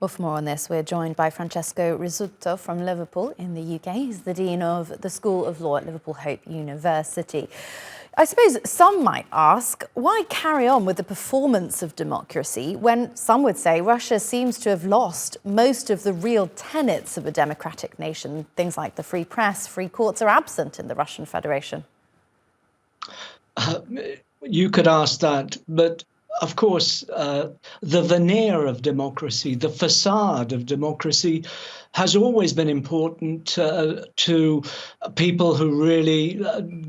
Well, for more on this, we're joined by Francesco Rizzuto from Liverpool in the UK. He's the Dean of the School of Law at Liverpool Hope University. I suppose some might ask, why carry on with the performance of democracy when some would say Russia seems to have lost most of the real tenets of a democratic nation? Things like the free press, free courts are absent in the Russian Federation. You could ask that, but of course, the veneer of democracy, the facade of democracy has always been important to people who really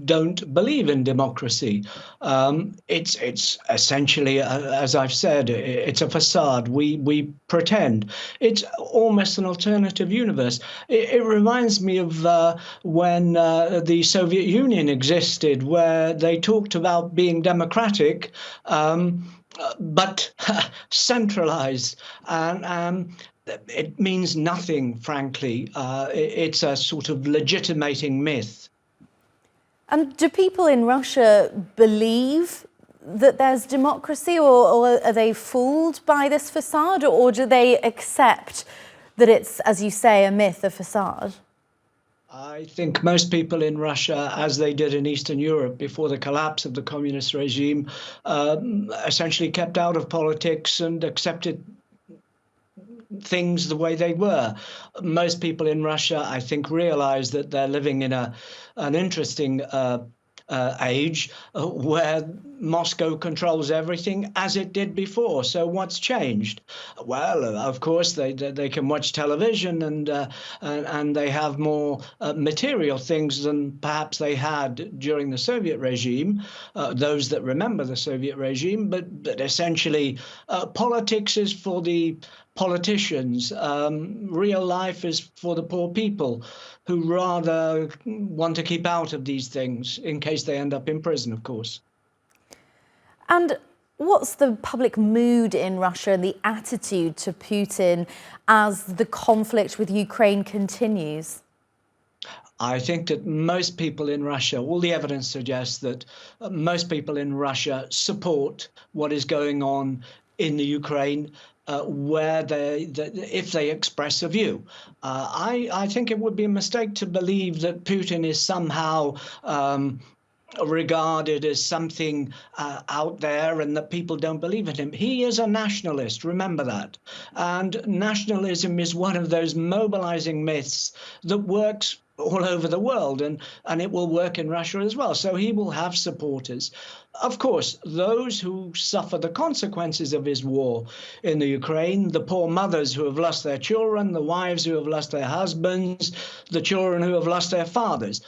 don't believe in democracy. It's essentially, as I've said, it's a facade. We pretend. It's almost an alternative universe. It reminds me of when the Soviet Union existed, where they talked about being democratic, but centralized, and it means nothing, frankly. It's a sort of legitimating myth. And do people in Russia believe that there's democracy, or are they fooled by this facade, or do they accept that it's, as you say, a myth, a facade? I think most people in Russia, as they did in Eastern Europe before the collapse of the communist regime, essentially kept out of politics and accepted things the way they were. Most people in Russia, I think, realize that they're living in an interesting age where Moscow controls everything as it did before. So what's changed? Well, of course, they can watch television and they have more material things than perhaps they had during the Soviet regime, those that remember the Soviet regime. But essentially, politics is for the politicians. Real life is for the poor people who rather want to keep out of these things in case they end up in prison, of course. And what's the public mood in Russia and the attitude to Putin as the conflict with Ukraine continues? I think that most people in Russia, all the evidence suggests that most people in Russia support what is going on in the Ukraine, where if they express a view. I think it would be a mistake to believe that Putin is somehow regarded as something out there and that people don't believe in him. He is a nationalist, remember that. And nationalism is one of those mobilizing myths that works all over the world, and it will work in Russia as well. So he will have supporters. Of course, those who suffer the consequences of his war in the Ukraine, the poor mothers who have lost their children, the wives who have lost their husbands, the children who have lost their fathers,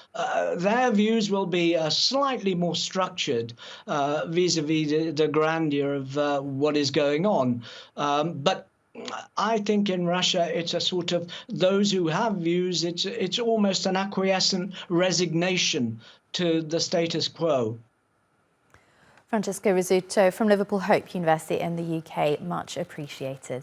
their views will be slightly more structured vis-a-vis the grandeur of what is going on. But I think in Russia, it's a sort of those who have views, it's almost an acquiescent resignation to the status quo. Francesco Rizzuto from Liverpool Hope University in the UK, much appreciated.